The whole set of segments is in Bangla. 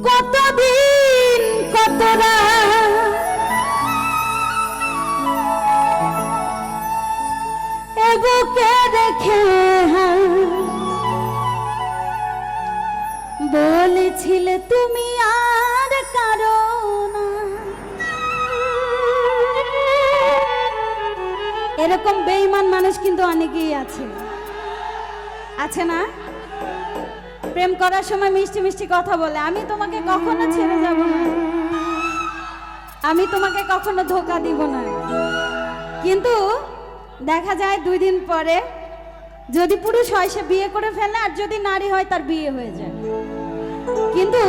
কতদিন কতরা বুকে রেখে বলেছিলে তুমি আর কারো না। এরকম বেঈমান মানুষ কিন্তু অনেকেই আছে, আছে না? প্রেম করার সময় মিষ্টি মিষ্টি কথা বলে, আমি তোমাকে কখনো ছেড়ে যাব না, আমি তোমাকে কখনো ধোঁকা দিব না। কিন্তু দেখা যায় 2 দিন পরে যদি পুরুষ হয় সে বিয়ে করে ফেলে, আর যদি নারী হয় তার বিয়ে হয়ে যায়। কিন্তু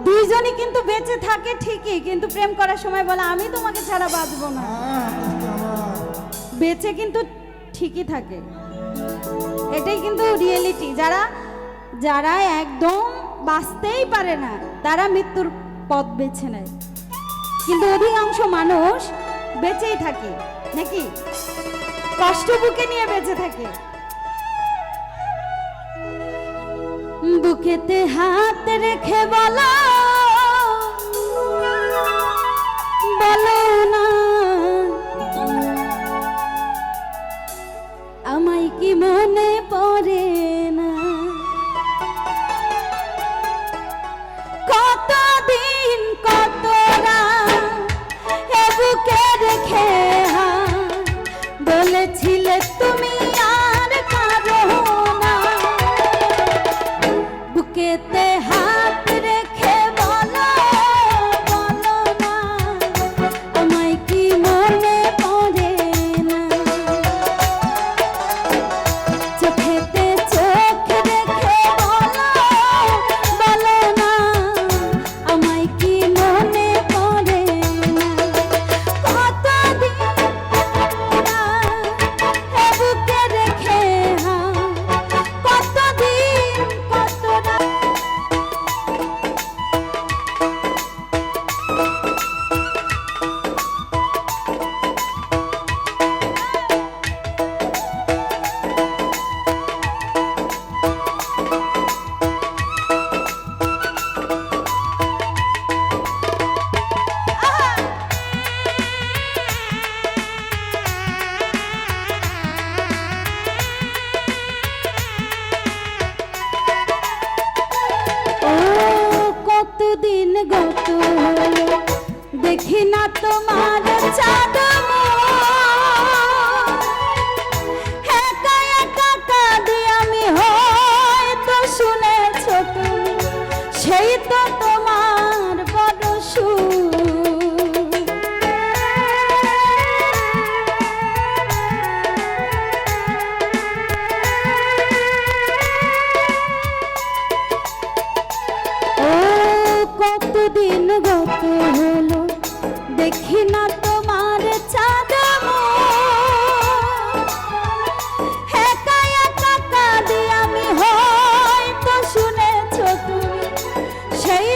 দুইজনই কিন্তু বেঁচে থাকে ঠিকই, কিন্তু প্রেম করার সময় বলে আমি তোমাকে ছাড়া বাঁচবো না। বেঁচে কিন্তু ঠিকই থাকে, এটাই কিন্তু রিয়েলিটি। যারা যারা একদম বাঁচতেই পারে না তারা মৃত্যুর পথ বেছে নেয়, কিন্তু অধিকাংশ মানুষ বেঁচেই থাকে, নাকি কষ্ট বুকে নিয়ে বেঁচে থাকে। বুকেতে হাত রেখে বলো বলো না আমায় কি মনে পড়ে না। কতদিন কত বুকে রেখে বলেছিলে তুমি আর কারো না। বুকেতে হাত রেখে বলো বলো না আমায় কি মনে পড়ে না। চোখেতে চোখ রেখে বলো বলো না আমায় কি মনে পড়ে না। কতদিন বুকে রেখে কতদিন কতটা কতদিন গত হলো দেখি না তোমার চাঁদ একা একা কাঁদি আমি, হয়তো শুনেছ তুমি সেই তো তোমার বড় সুর। কতদিন গত হলো দেখি না তোমার চাঁদ একা একা কাঁদি আমি, হয়তো শুনেছ তুমি সেই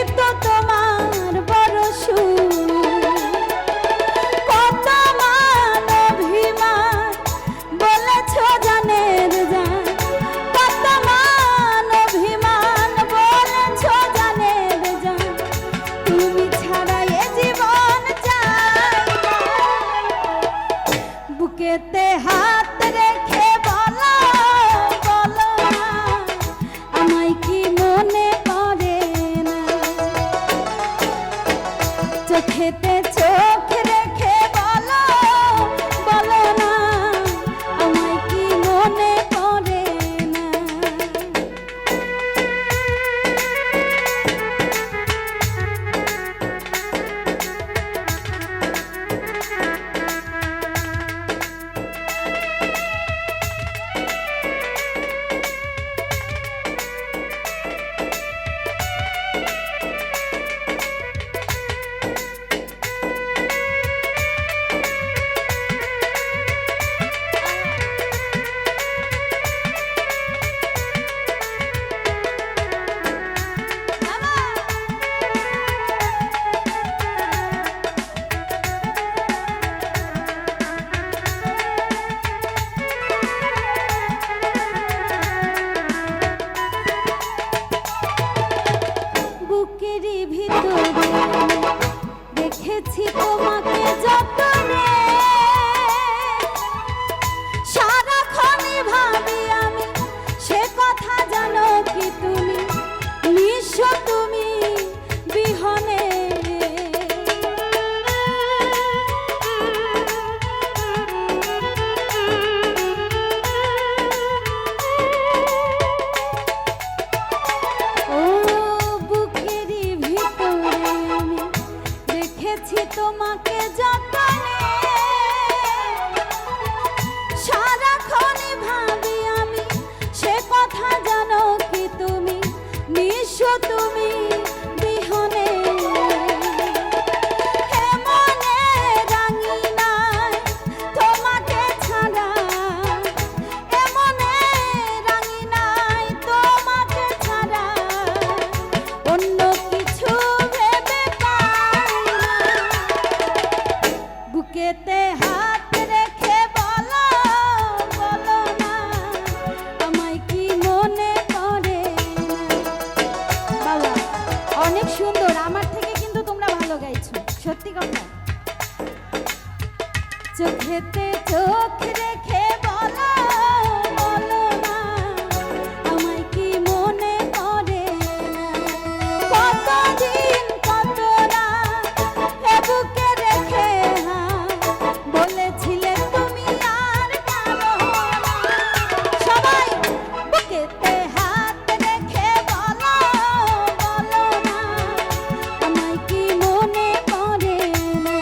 চোখেতে চোখ রেখে বলো বলো না আমায় কি মনে পড়ে না কতদিন কত রাত এ বুকে রেখে বলেছিলে তুমি আর পারো না সবাই বুকেতে হাত রেখে বলো বলো না আমায় কি মনে পড়ে না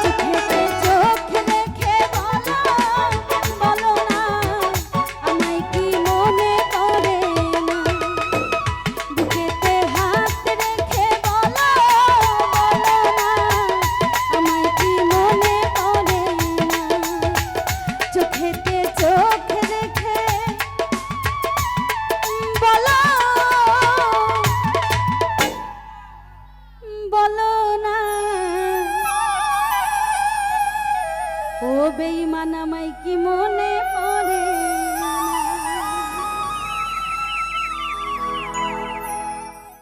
চোখেতে চোখ রেখে বলো বলো না আমায় কি মনে পড়ে না বুকেতে হাত রেখে বলো বলো না আমায় কি মনে পড়ে না চোখেতে চোখ রেখে বলো বলো না ও বেঈমান আমায় কি মনে